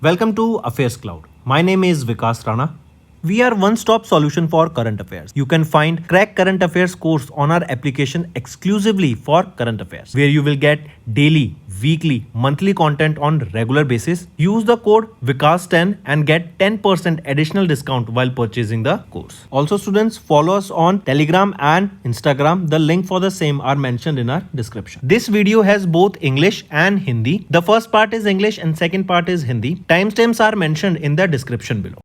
Welcome to Affairs Cloud. My name is Vikas Rana. We are one-stop solution for current affairs. You can find Crack Current Affairs course on our application exclusively for current affairs, where you will get daily, weekly, monthly content on regular basis. Use the code Vikas10 and get 10% additional discount while purchasing the course. Also, students, follow us on Telegram and Instagram. The link for the same are mentioned in our description. This video has both English and Hindi. The first part is English and second part is Hindi. Timestamps are mentioned in the description below.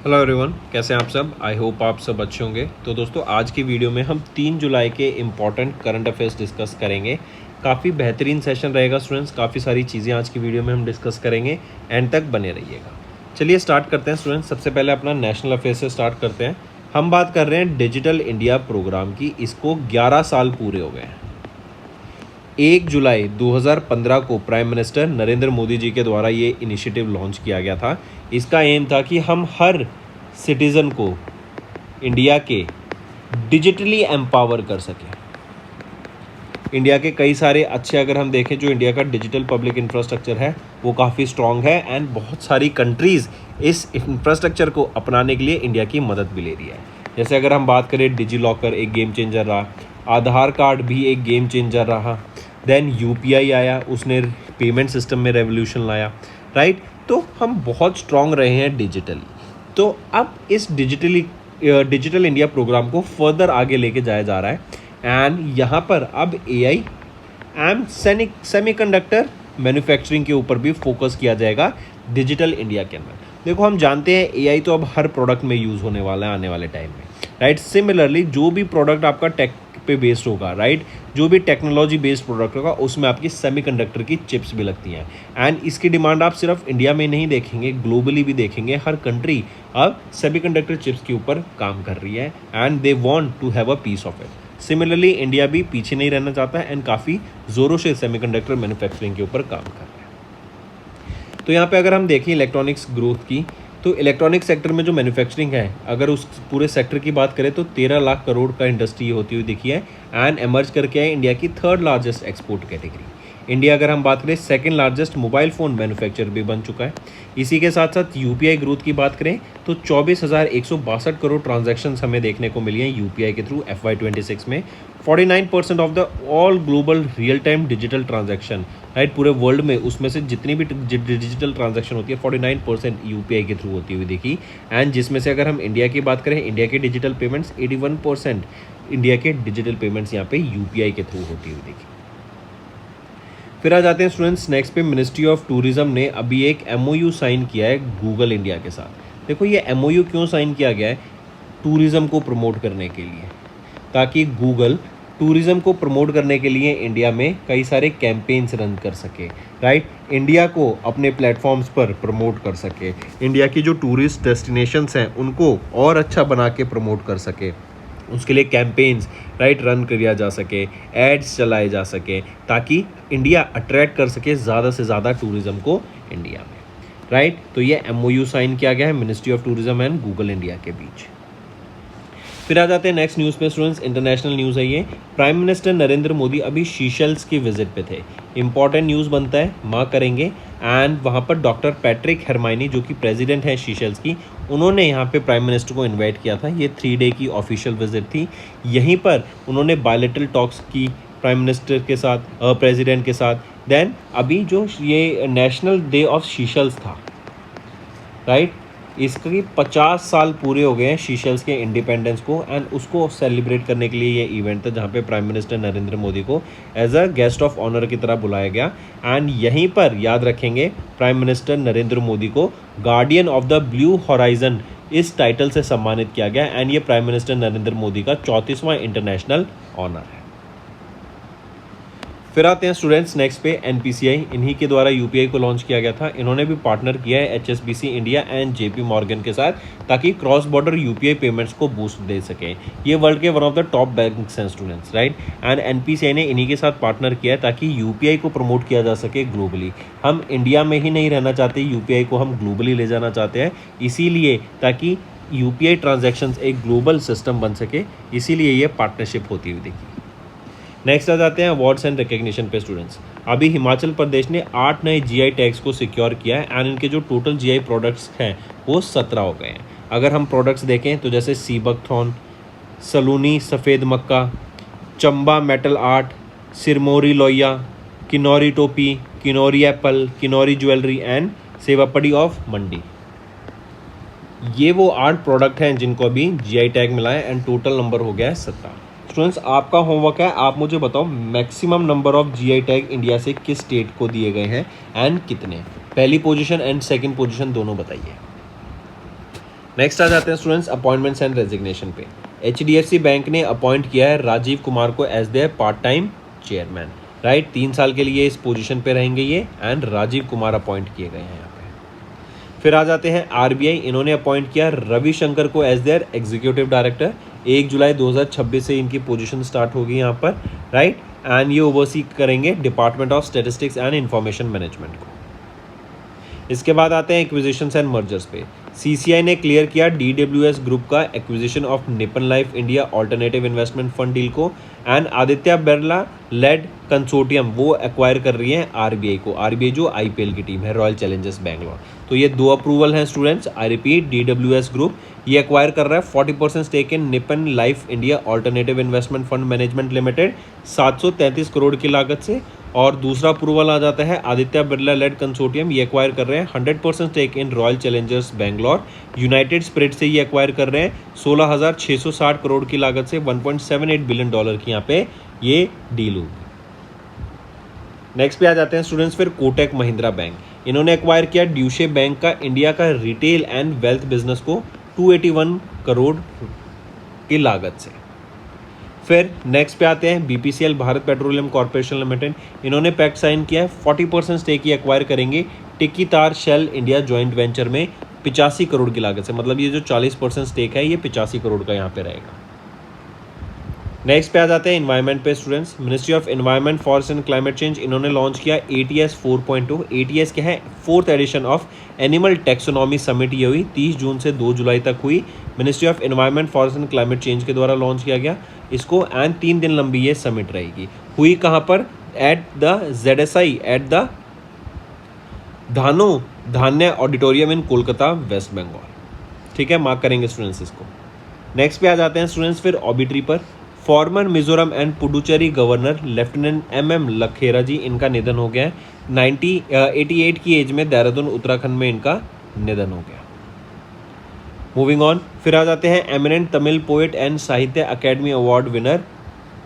Hello everyone, कैसे हैं आप सब। I hope आप सब अच्छे होंगे। तो दोस्तों, आज की वीडियो में हम 3 जुलाई के इम्पॉर्टेंट करंट अफेयर्स डिस्कस करेंगे। काफ़ी बेहतरीन सेशन रहेगा स्टूडेंट्स। काफ़ी सारी चीज़ें आज की वीडियो में हम डिस्कस करेंगे। एंड तक बने रहिएगा। चलिए स्टार्ट करते हैं स्टूडेंट्स। सबसे पहले अपना नेशनल अफेयर्स से स्टार्ट करते हैं। हम बात कर रहे हैं डिजिटल इंडिया प्रोग्राम की। इसको 11 साल पूरे हो गए हैं। 1 जुलाई 2015 को प्राइम मिनिस्टर नरेंद्र मोदी जी के द्वारा ये इनिशिएटिव लॉन्च किया गया था। इसका एम था कि हम हर सिटीज़न को इंडिया के डिजिटली एम्पावर कर सकें। इंडिया के कई सारे अच्छे, अगर हम देखें, जो इंडिया का डिजिटल पब्लिक इंफ्रास्ट्रक्चर है वो काफ़ी स्ट्रॉन्ग है। एंड बहुत सारी कंट्रीज़ इस इंफ्रास्ट्रक्चर को अपनाने के लिए इंडिया की मदद भी ले रही है। जैसे अगर हम बात करें, डिजी लॉकर एक गेम चेंजर रहा, आधार कार्ड भी एक गेम चेंजर रहा, देन यूपीआई आया, उसने पेमेंट सिस्टम में रेवोल्यूशन लाया, राइट। तो हम बहुत स्ट्रॉन्ग रहे हैं डिजिटली। तो अब इस डिजिटल इंडिया प्रोग्राम को फर्दर आगे लेके जाया जा रहा है। एंड यहाँ पर अब एआई एंड सेमीकंडक्टर मैन्युफैक्चरिंग के ऊपर भी फोकस किया जाएगा डिजिटल इंडिया के अंदर। देखो, हम जानते हैं एआई तो अब हर प्रोडक्ट में यूज़ होने वाला है आने वाले टाइम में, राइट। सिमिलरली जो भी प्रोडक्ट आपका टेक पे बेस्ड होगा, राइट, जो भी टेक्नोलॉजी बेस्ड प्रोडक्ट होगा उसमें आपकी सेमीकंडक्टर की चिप्स भी लगती हैं। एंड इसकी डिमांड आप सिर्फ इंडिया में नहीं देखेंगे, ग्लोबली भी देखेंगे। हर कंट्री अब सेमीकंडक्टर चिप्स के ऊपर काम कर रही है and they want to have a piece of it. Similarly India भी पीछे नहीं रहना चाहता है एंड काफ़ी ज़ोरों से सेमीकंडक्टर मैन्युफैक्चरिंग के ऊपर काम कर रहा है। तो यहाँ पे अगर हम देखें इलेक्ट्रॉनिक्स ग्रोथ की, तो इलेक्ट्रॉनिक सेक्टर में जो मैन्युफैक्चरिंग है, अगर उस पूरे सेक्टर की बात करें तो 13 लाख करोड़ का इंडस्ट्री होती हुई दिखी है एंड एमर्ज करके है इंडिया की 3rd largest export category. India अगर हम बात करें 2nd largest mobile phone manufacturer भी बन चुका है। इसी के साथ साथ यूपीआई ग्रोथ की बात करें तो 24,162 करोड़ ट्रांजैक्शंस हमें देखने को मिली हैं यूपीआई के थ्रू FY26 में। 49% of the all global real time digital transaction, right, पूरे वर्ल्ड में उसमें से जितनी भी डिजिटल ट्रांजैक्शन होती है 49% यूपीआई के थ्रू होती हुई देखी। एंड जिसमें से अगर हम इंडिया की बात करें, इंडिया के डिजिटल पेमेंट्स 81% इंडिया के डिजिटल पेमेंट्स यहाँ पे यूपीआई के थ्रू होती हुई देखी। फिर आ जाते हैं स्टूडेंट्स नेक्स्ट पे। मिनिस्ट्री ऑफ टूरिज्म ने अभी एक MOU साइन किया है गूगल इंडिया के साथ। देखो, ये MOU क्यों साइन किया गया है? टूरिज़्म को प्रमोट करने के लिए, ताकि गूगल टूरिज़्म को प्रमोट करने के लिए इंडिया में कई सारे कैंपेन्स रन कर सके, राइट। इंडिया को अपने प्लेटफॉर्म्स पर प्रमोट कर सके, इंडिया की जो टूरिस्ट डेस्टिनेशंस हैं उनको और अच्छा बना के प्रमोट कर सके। उसके लिए कैंपेन्स, राइट, रन किया जा सके, एड्स चलाए जा सके, ताकि इंडिया अट्रैक्ट कर सके ज़्यादा से ज़्यादा टूरिज़्म को इंडिया में, राइट। तो ये MOU साइन किया गया है ministry of tourism and Google India के बीच। फिर आ जाते हैं नेक्स्ट न्यूज़ पे स्टूडेंट्स। इंटरनेशनल न्यूज़ है ये। प्राइम मिनिस्टर नरेंद्र मोदी अभी सीशेल्स की विजिट पे थे। इंपॉर्टेंट न्यूज़ बनता है, मार्क करेंगे। एंड वहाँ पर डॉक्टर पैट्रिक हेरमाइनी, जो कि प्रेसिडेंट है सीशेल्स की, उन्होंने यहाँ पे प्राइम मिनिस्टर को इन्वाइट किया था। ये 3 डे की ऑफिशियल विजिट थी। यहीं पर उन्होंने बायलैटरल टॉक्स की प्राइम मिनिस्टर के साथ, प्रेसिडेंट के साथ। देन अभी जो ये नेशनल डे ऑफ सीशेल्स था, राइट, इसके 50 साल पूरे हो गए हैं सीशेल्स के इंडिपेंडेंस को। एंड उसको सेलिब्रेट करने के लिए ये इवेंट था, जहाँ पे प्राइम मिनिस्टर नरेंद्र मोदी को as a guest of honour की तरह बुलाया गया। एंड यहीं पर याद रखेंगे, प्राइम मिनिस्टर नरेंद्र मोदी को guardian of the blue horizon इस टाइटल से सम्मानित किया गया। एंड ये प्राइम मिनिस्टर नरेंद्र मोदी का 34वां इंटरनेशनल ऑनर है। फिर आते हैं स्टूडेंट्स नेक्स्ट पे। NPCI, इन्हीं के द्वारा यूपीआई को लॉन्च किया गया था। इन्होंने भी पार्टनर किया है HSBC India and JP Morgan के साथ, ताकि क्रॉस बॉर्डर यूपीआई पेमेंट्स को बूस्ट दे सकें। ये वर्ल्ड के one of the top banks हैं स्टूडेंट्स, राइट। एंड NPCI ने इन्हीं के साथ पार्टनर किया है ताकि यूपीआई को प्रमोट किया जा सके ग्लोबली। हम इंडिया में ही नहीं रहना चाहते, यूपीआई को हम ग्लोबली ले जाना चाहते हैं, इसीलिए ताकि यूपीआई ट्रांजैक्शंस एक ग्लोबल सिस्टम बन सके, इसीलिए ये पार्टनरशिप होती हुई दिखी। नेक्स्ट आ जाते हैं अवार्ड्स एंड रिकग्निशन पे स्टूडेंट्स। अभी हिमाचल प्रदेश ने 8 नए जीआई टैग्स को सिक्योर किया है एंड इनके जो टोटल जीआई प्रोडक्ट्स हैं वो 17 हो गए हैं। अगर हम प्रोडक्ट्स देखें तो जैसे सीबकथॉर्न, सलूनी सफ़ेद मक्का, चंबा मेटल आर्ट, सिरमौरी लोहिया, किन्नौरी टोपी, Kinnauri apple, Kinnauri jewellery and सेवापड़ी ऑफ मंडी, ये वो 8 प्रोडक्ट हैं जिनको अभी जीआई टैग मिला है एंड टोटल नंबर हो गया है 17। स्टूडेंट्स आपका होमवर्क है, आप मुझे बताओ maximum number of GI tag India से किस स्टेट को दिए गए हैं एंड कितने, पहली पोजीशन एंड सेकंड पोजीशन दोनों बताइए। नेक्स्ट आ जाते हैं स्टूडेंट्स अपॉइंटमेंट्स एंड रेजिग्नेशन पे। एचडीएफसी बैंक ने अपॉइंट किया है राजीव कुमार को as their part time chairman, right, 3 साल के लिए इस पोजीशन पे रहेंगे ये एंड राजीव कुमार अपॉइंट किए गए हैं यहाँ पे। फिर आ जाते हैं आरबीआई, इन्होंने अपॉइंट किया रविशंकर को एज देयर एग्जीक्यूटिव डायरेक्टर, 1 जुलाई 2026 से इनकी पोजीशन स्टार्ट होगी यहाँ पर, राइट, एंड ये ओवरसी करेंगे department of statistics and information management को। इसके बाद आते हैं एक्विजिशंस एंड मर्जर्स पे। सीसीआई ने क्लियर किया डीडब्ल्यूएस ग्रुप का acquisition of Nippon life India alternative investment fund deal को and Aditya Birla led consortium वो एक्वायर कर रही है आरबीआई को, आरबीआई जो आईपीएल की टीम है रॉयल चैलेंजर्स बैंगलोर। तो ये 2 अप्रूवल हैं students. I repeat, DWS group ये एक्वायर कर रहा है 40% stake in Nippon life India alternative investment fund management limited 733 crore की लागत से, और दूसरा अप्रूवल आ जाता है आदित्य बिरला लेड कंसोर्टियम, ये एक्वायर कर रहे हैं 100% stake in royal challengers Bangalore united spirit से, ये एक्वायर कर रहे हैं 16,660 करोड़ की लागत से, $1.78 बिलियन की यहाँ पे ये डील होगी। नेक्स्ट पे आ जाते हैं स्टूडेंट्स फिर कोटक महिंद्रा बैंक, इन्होंने एक्वायर किया ड्यूशे बैंक का इंडिया का रिटेल एंड वेल्थ बिजनेस को 281 करोड़ की लागत से। फिर नेक्स्ट पे आते हैं BPCL Bharat petroleum corporation limited, इन्होंने पैक्ट साइन किया है 40% स्टेक ही एक्वायर करेंगे टिक्की तार शेल इंडिया जॉइंट वेंचर में 85 करोड़ की लागत से, मतलब ये जो 40% स्टेक है ये 85 करोड़ का यहाँ पे रहेगा। नेक्स्ट पे आ जाते हैं इन्वायरमेंट पे students. Ministry of environment forest and climate change, इन्होंने लॉन्च किया ATS 4.2। ATS क्या है, 4th edition of animal taxonomy summit, ये हुई 30 जून से 2 जुलाई तक हुई, ministry of environment forest and climate change के द्वारा लॉन्च किया गया इसको एंड 3 दिन लंबी ये समिट रहेगी। हुई कहाँ पर, at the ZSI at the Dhanya auditorium in Kolkata west Bengal, ठीक है, मार्क करेंगे स्टूडेंट्स इसको। नेक्स्ट पे आ जाते हैं स्टूडेंट्स फिर ऑबिट्री पर। Former Mizoram and Puducherry governor lieutenant MM Lakhera ji, इनका निधन हो गया है 88 की एज में, देहरादून उत्तराखंड में इनका निधन हो गया। मूविंग ऑन, फिर आ जाते हैं एमिनेंट तमिल पोएट एंड साहित्य अकेडमी अवार्ड विनर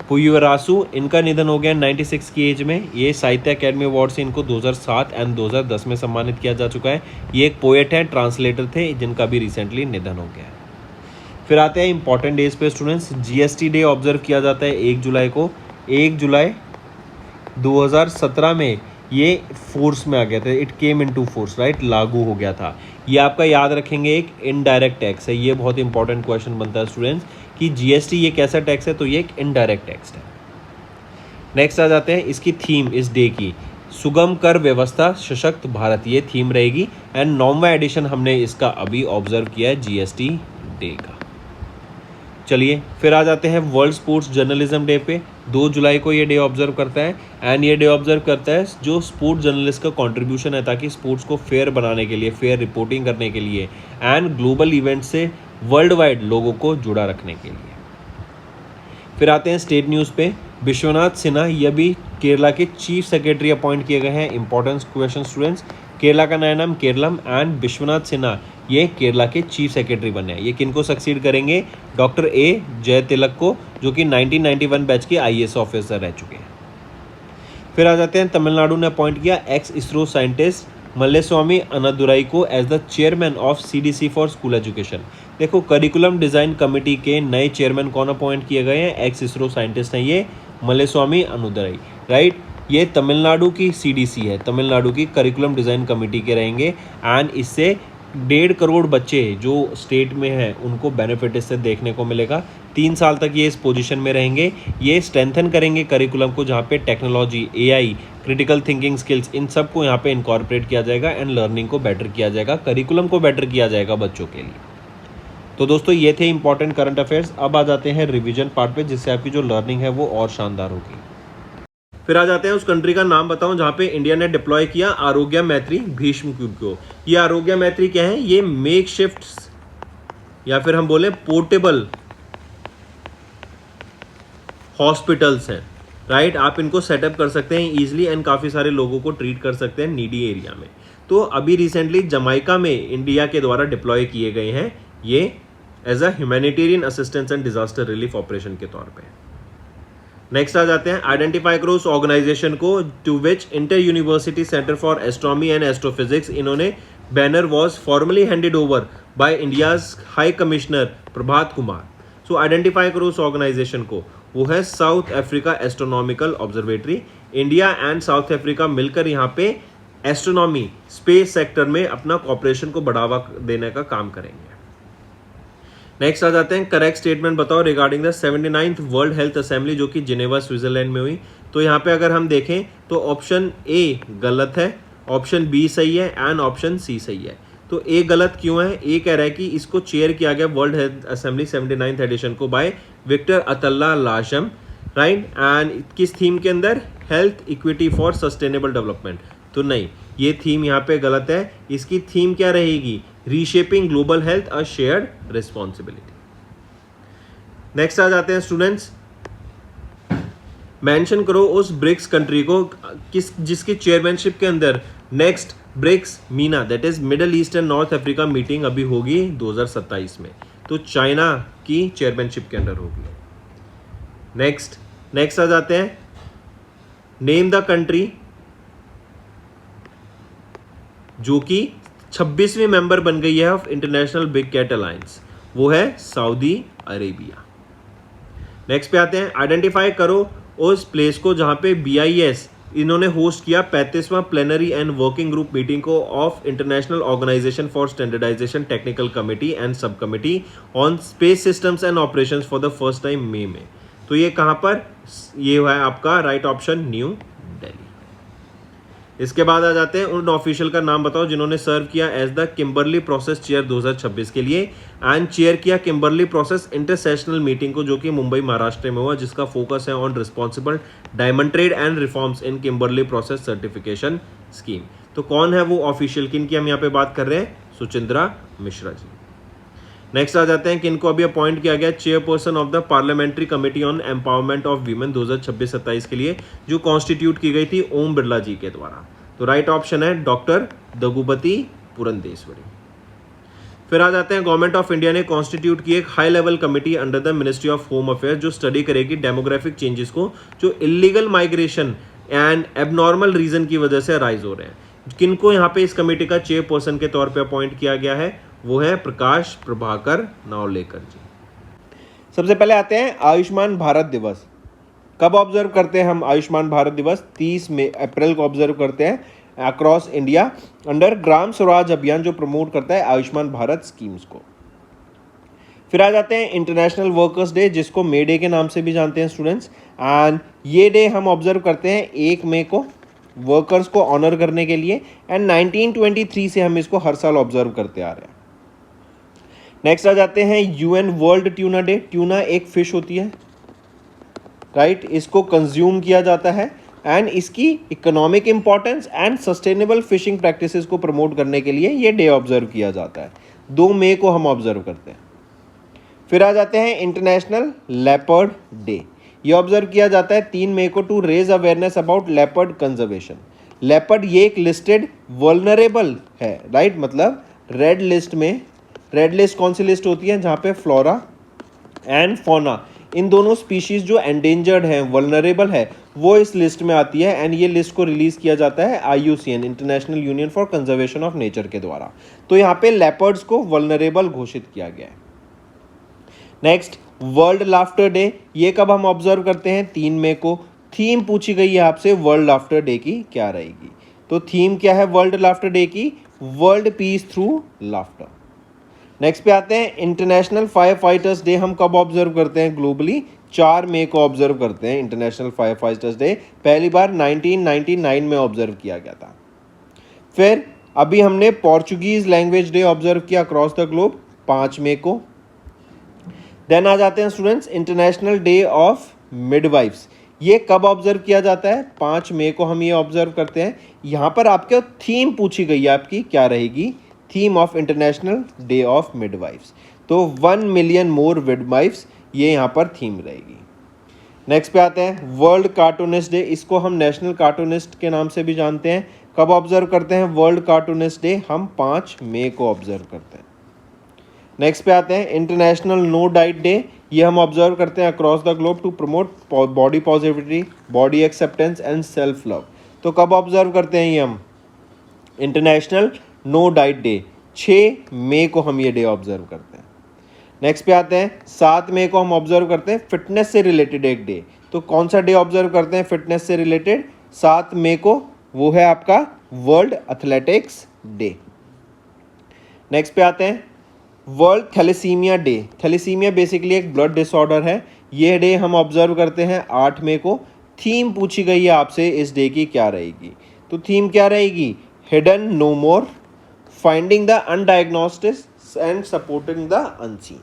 पुयुरासु, इनका निधन हो गया 96 की एज में। ये साहित्य अकेडमी अवार्ड से इनको 2007 एंड 2010 में सम्मानित किया जा चुका है। ये एक पोएट हैं, ट्रांसलेटर थे, जिनका भी रिसेंटली निधन हो गया है। फिर आते हैं इंपॉर्टेंट डेज पे स्टूडेंट्स। GST डे ऑब्जर्व किया जाता है 1 जुलाई को। 1 जुलाई 2017 में ये फोर्स में आ गया था, it came into force, right, लागू हो गया था। ये आपका याद रखेंगे, एक इनडायरेक्ट टैक्स है, ये बहुत इंपॉर्टेंट क्वेश्चन बनता है स्टूडेंट्स कि GST ये कैसा टैक्स है, तो ये एक इनडायरेक्ट टैक्स है। नेक्स्ट आ जाते हैं इसकी थीम इस डे की, सुगम कर व्यवस्था सशक्त भारत, ये थीम रहेगी एंड 9वां एडिशन हमने इसका अभी ऑब्जर्व किया है GST डे का। चलिए फिर आ जाते हैं वर्ल्ड स्पोर्ट्स जर्नलिज्म डे पे। 2 जुलाई को ये डे ऑब्जर्व करता है एंड ये डे ऑब्जर्व करता है जो स्पोर्ट्स जर्नलिस्ट का कंट्रीब्यूशन है, ताकि स्पोर्ट्स को फेयर बनाने के लिए, फेयर रिपोर्टिंग करने के लिए एंड ग्लोबल इवेंट से वर्ल्ड वाइड लोगों को जुड़ा रखने के लिए। फिर आते हैं स्टेट न्यूज़ पे। विश्वनाथ सिन्हा ये भी केरला के चीफ सेक्रेटरी अपॉइंट किए गए हैं। इंपॉर्टेंट क्वेश्चन स्टूडेंट्स, केरला का नया नाम केरलम एंड विश्वनाथ सिन्हा ये केरला के चीफ सेक्रेटरी बने हैं। ये किनको सक्सीड करेंगे, डॉक्टर A जयतिलक को, जो कि 1991 बैच के IAS ऑफिसर रह चुके हैं। फिर आ जाते हैं तमिलनाडु ने अपॉइंट किया एक्स इसरो साइंटिस्ट मल्लेस्वामी अन्नादुराई को as the chairman of CDC for school education. देखो करिकुलम डिज़ाइन कमेटी के नए चेयरमैन कौन अपॉइंट किए गए हैं, एक्स इसरो साइंटिस्ट हैं ये मल्लेस्वामी अन्नादुराई, राइट। ये तमिलनाडु की CDC है, तमिलनाडु की करिकुलम डिज़ाइन कमेटी के रहेंगे एंड इससे 1.5 करोड़ बच्चे जो स्टेट में हैं उनको बेनिफिट इससे देखने को मिलेगा। 3 साल तक ये इस पोजीशन में रहेंगे। ये स्ट्रेंथन करेंगे करिकुलम को, जहाँ पे technology, AI, critical thinking skills, इन सब को यहाँ पे इनकॉर्पोरेट किया जाएगा एंड लर्निंग को बेटर किया जाएगा, करिकुलम को बेटर किया जाएगा बच्चों के लिए। तो दोस्तों ये थे इंपॉर्टेंट करंट अफेयर्स। अब आ जाते हैं रिवीजन पार्ट पे, जिससे आपकी जो लर्निंग है वो और शानदार होगी। फिर आ जाते हैं उस कंट्री का नाम बताऊं जहां पे इंडिया ने डिप्लॉय किया आरोग्य मैत्री भीष्म क्यूब को। ये आरोग्य मैत्री क्या है? ये मेक शिफ्ट या फिर हम बोले पोर्टेबल हॉस्पिटल्स हैं, राइट। आप इनको सेटअप कर सकते हैं इजीली एंड काफ़ी सारे लोगों को ट्रीट कर सकते हैं नीडी एरिया में। तो अभी रिसेंटली जमाइका में इंडिया के द्वारा डिप्लॉय किए गए हैं ये as a humanitarian assistance and disaster relief operation के तौर पे। नेक्स्ट आ जाते हैं आइडेंटिफाई करो उस ऑर्गेनाइजेशन को to which inter university centre for astronomy and astrophysics इन्होंने banner was formally handed over by India's high commissioner Prabhat Kumar. So identify करो उस ऑर्गेनाइजेशन को, वो है South Africa astronomical observatory. India and South Africa मिलकर यहाँ पे एस्ट्रोनॉमी स्पेस सेक्टर में अपना कॉपरेशन को बढ़ावा देने का काम करेंगे। नेक्स्ट आ जाते हैं करेक्ट स्टेटमेंट बताओ regarding the 79th world health assembly जो कि जिनेवा स्विट्जरलैंड में हुई। तो यहाँ पे अगर हम देखें तो ऑप्शन ए गलत है, ऑप्शन बी सही है एंड ऑप्शन सी सही है। तो ए गलत क्यों है? ए कह रहा है कि इसको चेयर किया गया world health assembly 79th edition को by Victor Atallah Lasham, right. And किस थीम के अंदर? Health equity for sustainable development. तो नहीं, ये थीम यहाँ पे गलत है। इसकी थीम क्या रहेगी? Reshaping global health a shared responsibility. Next आ जाते हैं स्टूडेंट्स, मेंशन करो उस ब्रिक्स कंट्री को जिसकी चेयरमैनशिप के अंदर next BRICS MENA that is Middle East and North Africa meeting अभी होगी 2027 में। तो चाइना की चेयरमैनशिप के अंदर होगी। नेक्स्ट आ जाते हैं नेम द कंट्री जो कि 26वीं मेंबर बन गई है of international big cat alliance, वो है सऊदी अरेबिया। नेक्स्ट पे आते हैं आइडेंटिफाई करो उस प्लेस को जहां पे BIS इन्होंने होस्ट किया 35वां plenary and working group meeting को of international organisation for standardisation technical committee and sub committee on space systems and operations for the first time मई में। तो ये कहां पर? ये है आपका राइट ऑप्शन न्यू दिल्ली। इसके बाद आ जाते हैं उन ऑफिशियल का नाम बताओ जिन्होंने सर्व किया as the Kimberley process chair 2026 के लिए एंड चेयर किया किम्बरली प्रोसेस इंटरसेशनल मीटिंग को जो कि मुंबई महाराष्ट्र में हुआ, जिसका फोकस है on responsible diamond trade and reforms in Kimberley process certification scheme. तो कौन है वो ऑफिशियल, किन की हम यहाँ पे बात कर रहे हैं? सुचिंद्रा मिश्रा जी। नेक्स्ट आ जाते हैं किनको अभी अपॉइंट किया गया chairperson of the parliamentary committee on empowerment of women 2026-27 के लिए, जो कॉन्स्टिट्यूट की गई थी ओम बिरला जी के द्वारा। तो राइट ऑप्शन है डॉक्टर दगुपति पुरंदेश्वरी। फिर आ जाते हैं गवर्नमेंट ऑफ इंडिया ने कॉन्स्टिट्यूट की एक high level committee under the ministry of home affairs जो स्टडी करेगी डेमोग्राफिक चेंजेस को जो illegal migration and abnormal reason की वजह से राइज हो रहे हैं। किनको यहाँ पे इस कमेटी का चेयरपर्सन के तौर पे अपॉइंट किया गया है? वो है प्रकाश प्रभाकर नावलेकर जी। सबसे पहले आते हैं आयुष्मान भारत दिवस। कब ऑब्जर्व करते हैं हम आयुष्मान भारत दिवस? 30 अप्रैल को ऑब्जर्व करते हैं across India under Gram Swaraj Abhiyan जो प्रमोट करता है आयुष्मान भारत स्कीम्स को। फिर आ जाते हैं इंटरनेशनल वर्कर्स डे जिसको मे डे के नाम से भी जानते हैं स्टूडेंट्स। एंड ये डे हम ऑब्जर्व करते हैं 1 मई को वर्कर्स को ऑनर करने के लिए एंड 1923 से हम इसको हर साल ऑब्जर्व करते आ रहे हैं। नेक्स्ट आ जाते हैं UN world tuna day. Tuna एक फिश होती है, राइट। इसको कंज्यूम किया जाता है एंड इसकी economic importance and sustainable fishing practices को प्रमोट करने के लिए ये डे ऑब्जर्व किया जाता है। 2 मई को हम ऑब्जर्व करते हैं। फिर आ जाते हैं इंटरनेशनल लेपर्ड डे। ये ऑब्जर्व किया जाता है 3 मई को to raise awareness about leopard conservation. Leopard ये एक लिस्टेड वल्नरेबल है, राइट। मतलब रेड लिस्ट में, रेड लिस्ट कौन सी लिस्ट होती है? जहाँ पे फ्लोरा एंड फौना इन दोनों स्पीशीज जो एंडेंजर्ड हैं, वल्नरेबल है, वो इस लिस्ट में आती है एंड ये लिस्ट को रिलीज किया जाता है IUCN international union for conservation of nature के द्वारा। तो यहाँ पे लेपर्ड्स को वल्नरेबल घोषित किया गया है। Next world laughter day. ये कब हम ऑब्जर्व करते हैं? 3 मई को। थीम पूछी गई है आपसे वर्ल्ड लाफ्टर डे की क्या रहेगी? तो थीम क्या है वर्ल्ड लाफ्टर डे की? World peace through laughter. Next पे आते हैं इंटरनेशनल फायर फाइटर्स डे। हम कब ऑब्जर्व करते हैं ग्लोबली? 4 मई को ऑब्जर्व करते हैं इंटरनेशनल फायर फाइटर्स डे। पहली बार 1999 में ऑब्जर्व किया गया था। फिर अभी हमने पोर्चुगीज लैंग्वेज डे ऑब्जर्व किया अक्रॉस द ग्लोब 5 मई को। देन आ जाते हैं students international day of midwives. ये कब ऑब्जर्व किया जाता है? 5 मई को हम ये ऑब्जर्व करते हैं। यहाँ पर आपके थीम पूछी गई है, आपकी क्या रहेगी? Theme of international day of midwives. तो 1 मिलियन मोर मिडवाइफ्स, ये यहाँ पर थीम रहेगी। नेक्स्ट पे आते हैं वर्ल्ड कार्टूनिस्ट डे। इसको हम नेशनल कार्टूनिस्ट के नाम से भी जानते हैं। कब ऑब्जर्व करते हैं वर्ल्ड कार्टूनिस्ट डे? हम 5 मई को ऑब्जर्व करते हैं। नेक्स्ट पे आते हैं इंटरनेशनल नो डाइट डे। ये हम ऑब्जर्व करते हैं across the globe to promote body positivity, body acceptance and self love. तो कब ऑब्जर्व करते हैं ये हम? इंटरनेशनल नो डाइट डे 6 मई को हम ये डे ऑब्जर्व करते हैं। नेक्स्ट पे आते हैं 7 मई को हम ऑब्जर्व करते हैं फिटनेस से रिलेटेड एक डे। तो कौन सा डे ऑब्जर्व करते हैं फिटनेस से रिलेटेड 7 मई को? वो है आपका वर्ल्ड एथलेटिक्स डे। नेक्स्ट पे आते हैं world thalassemia day. Thalassemia basically एक ब्लड डिसऑर्डर है। ये डे हम ऑब्जर्व करते हैं 8 मई को। थीम पूछी गई है आपसे इस डे की, क्या रहेगी? तो थीम क्या रहेगी? Hidden no more, finding the undiagnosed and supporting the unseen.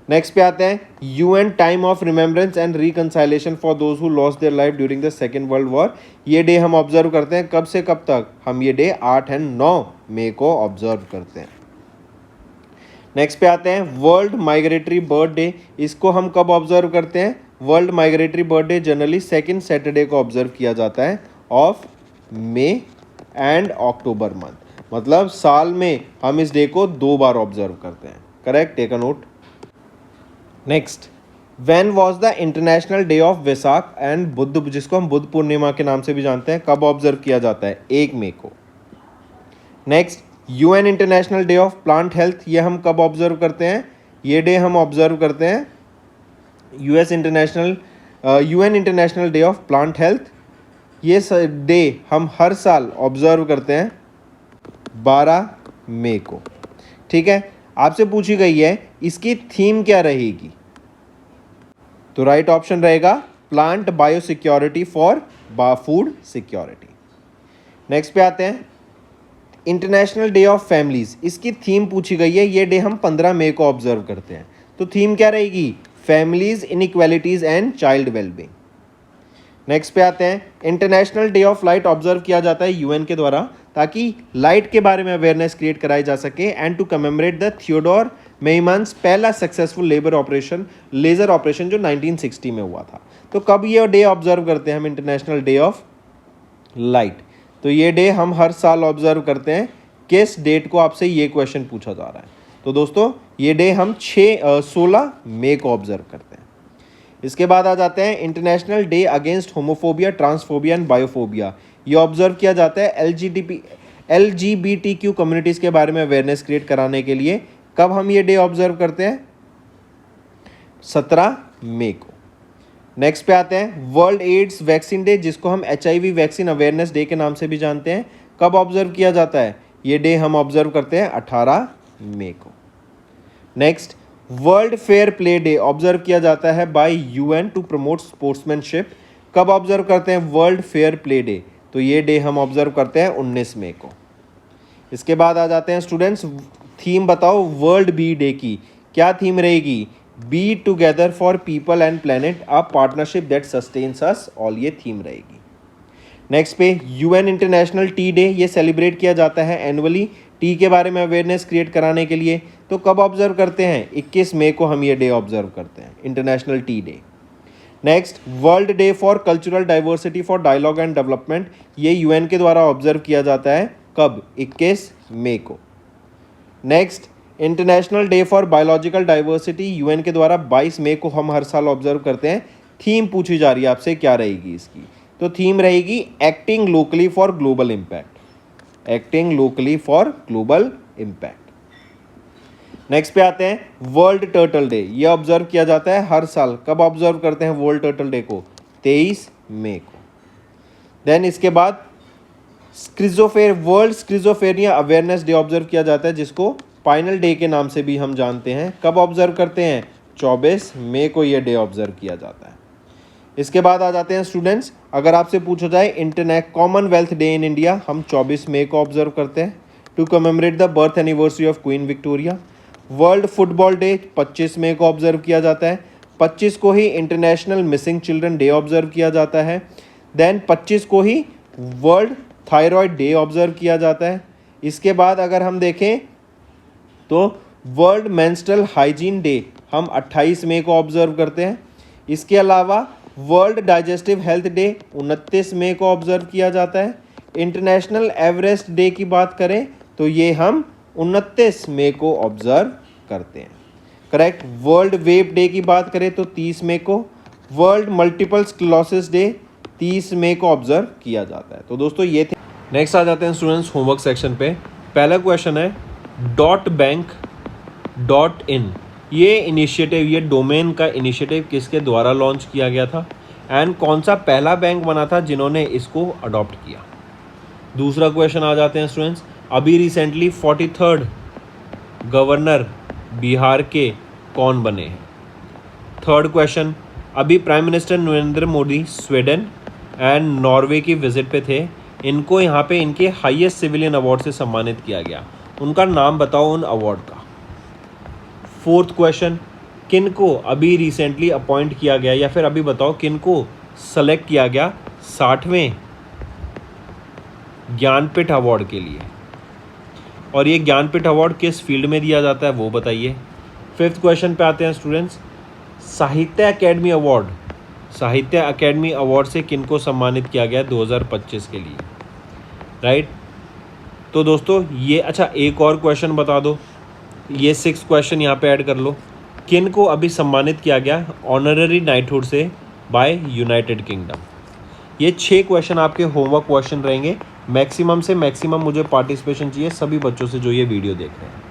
Next पे आते हैं UN time of remembrance and reconciliation for those who lost their life during the second world war. ये डे हम ऑब्जर्व करते हैं कब से कब तक? हम ये डे 8 एंड 9 मई को ऑब्जर्व करते हैं। नेक्स्ट पे आते हैं वर्ल्ड माइग्रेटरी बर्ड डे। इसको हम कब ऑब्जर्व करते हैं? World migratory bird day generally second Saturday को ऑब्जर्व किया जाता है of May and October month. मतलब साल में हम इस डे को 2 बार ऑब्जर्व करते हैं। Correct, take a note. Next, when was the international day of Vesak and Buddha, जिसको हम बुद्ध पूर्णिमा के नाम से भी जानते हैं, कब ऑब्जर्व किया जाता है? 1 मई को। Next, UN international day of plant health. ये हम कब ऑब्जर्व करते हैं? ये डे हम ऑब्जर्व करते हैं UN international day of plant health. ये डे हम हर साल ऑब्जर्व करते हैं 12 मई को। ठीक है, आपसे पूछी गई है इसकी थीम क्या रहेगी? तो राइट ऑप्शन रहेगा plant biosecurity for food security. Next पे आते हैं इंटरनेशनल डे ऑफ फैमिलीज। इसकी थीम पूछी गई है। ये डे हम 15 मई को ऑब्जर्व करते हैं। तो थीम क्या रहेगी? Families, inequalities and child wellbeing. Next पे आते हैं international day of light observe किया जाता है यूएन के द्वारा, ताकि लाइट के बारे में अवेयरनेस क्रिएट कराई जा सके and to commemorate the Theodore Maiman's पहला सक्सेसफुल लेजर ऑपरेशन जो 1960 में हुआ था। तो कब ये डे ऑब्जर्व करते हैं हम? International day of light. तो ये डे हम हर साल ऑब्जर्व करते हैं। किस डेट को? आपसे ये क्वेश्चन पूछा जा रहा है। तो दोस्तों ये डे हम 16 मई को ऑब्जर्व करते हैं। इसके बाद आ जाते हैं international day against homophobia, transphobia and बायोफोबिया। ये ऑब्जर्व किया जाता है LGBTQ कम्युनिटीज़ के बारे में अवेयरनेस क्रिएट कराने के लिए। कब हम ये डे ऑब्जर्व करते हैं? 17 मई को। नेक्स्ट पे आते हैं वर्ल्ड एड्स वैक्सीन डे, जिसको हम HIV वैक्सीन अवेयरनेस डे के नाम से भी जानते हैं। कब ऑब्जर्व किया जाता है? ये डे हम ऑब्जर्व करते हैं 18 मई को। Next, world fair play day observe किया जाता है by UN to promote sportsmanship. कब ऑब्जर्व करते हैं वर्ल्ड फेयर प्ले डे? तो ये डे हम ऑब्जर्व करते हैं 19 मई को। इसके बाद आ जाते हैं स्टूडेंट्स, थीम बताओ वर्ल्ड बी डे की। क्या थीम रहेगी? Be together for people and planet, a partnership that sustains us all, ये थीम रहेगी। नेक्स्ट पे यूएन इंटरनेशनल टी डे, ये सेलिब्रेट किया जाता है एनुअली टी के बारे में अवेयरनेस क्रिएट कराने के लिए। तो कब ऑब्जर्व करते हैं? 21 मई को हम ये डे ऑब्जर्व करते हैं, international tea day. Next, world day for cultural diversity for dialogue and development, ये यूएन के द्वारा ऑब्जर्व किया जाता है। कब? 21 मई को। Next, international day for biological diversity, UN के द्वारा 22 मई को हम हर साल ऑब्जर्व करते हैं। थीम पूछी जा रही है आपसे, क्या रहेगी इसकी? तो थीम रहेगी acting locally for global impact. Acting locally for global impact. Next पे आते हैं वर्ल्ड टर्टल डे, ये ऑब्जर्व किया जाता है हर साल। कब ऑब्जर्व करते हैं वर्ल्ड टर्टल डे को? 23 मई को। देन इसके बाद वर्ल्ड स्क्रिजोफेरिया अवेयरनेस डे ऑब्जर्व किया जाता है, जिसको फाइनल डे के नाम से भी हम जानते हैं। कब ऑब्जर्व करते हैं? 24 मई को ये डे ऑब्जर्व किया जाता है। इसके बाद आ जाते हैं स्टूडेंट्स, अगर आपसे पूछा जाए internet commonwealth day in India, हम 24 मई को ऑब्जर्व करते हैं to commemorate the birth anniversary of queen Victoria. World football day 25 मई को ऑब्जर्व किया जाता है। 25 को ही international missing children day observe किया जाता है। देन 25 को ही वर्ल्ड थायराइड डे ऑब्जर्व किया जाता है। इसके बाद अगर हम देखें तो वर्ल्ड मेंस्ट्रुअल हाइजीन डे हम 28 मई को ऑब्जर्व करते हैं। इसके अलावा वर्ल्ड डाइजेस्टिव हेल्थ डे 29 मई को ऑब्जर्व किया जाता है। इंटरनेशनल एवरेस्ट डे की बात करें तो ये हम 29 मई को ऑब्जर्व करते हैं। करेक्ट। वर्ल्ड वेव डे की बात करें तो 30 मई को। वर्ल्ड मल्टीपल स्क्लेरोसिस डे 30 मई को ऑब्जर्व किया जाता है। तो दोस्तों ये थे। नेक्स्ट आ जाते हैं स्टूडेंट्स होमवर्क सेक्शन पे। पहला क्वेश्चन है .bank.in, ये इनिशिएटिव, ये डोमेन का इनिशिएटिव किसके द्वारा लॉन्च किया गया था एंड कौन सा पहला बैंक बना था जिन्होंने इसको अडॉप्ट किया। दूसरा क्वेश्चन आ जाते हैं स्टूडेंट्स, अभी रिसेंटली 43rd गवर्नर बिहार के कौन बने हैं। थर्ड क्वेश्चन, अभी prime minister Narendra Modi Sweden and Norway की विजिट पे थे, इनको यहाँ पे इनके हाईएस्ट सिविलियन अवार्ड से सम्मानित किया गया, उनका नाम बताओ उन अवार्ड का। फोर्थ क्वेश्चन, किनको अभी रिसेंटली अपॉइंट किया गया या फिर अभी बताओ किनको सेलेक्ट किया गया 60वें ज्ञानपीठ अवार्ड के लिए, और ये ज्ञानपीठ अवार्ड किस फील्ड में दिया जाता है वो बताइए। फिफ्थ क्वेश्चन पे आते हैं स्टूडेंट्स, साहित्य अकेडमी अवार्ड, साहित्य अकेडमी अवार्ड से किनको सम्मानित किया गया 2025 के लिए, राइट। तो दोस्तों ये, अच्छा एक और क्वेश्चन बता दो, ये 6 क्वेश्चन यहाँ पे ऐड कर लो, किनको अभी सम्मानित किया गया ऑनररी नाइटहुड से बाय यूनाइटेड किंगडम। ये 6 क्वेश्चन आपके होमवर्क क्वेश्चन रहेंगे। मैक्सिमम से मैक्सिमम मुझे पार्टिसिपेशन चाहिए सभी बच्चों से जो ये वीडियो देख रहे हैं।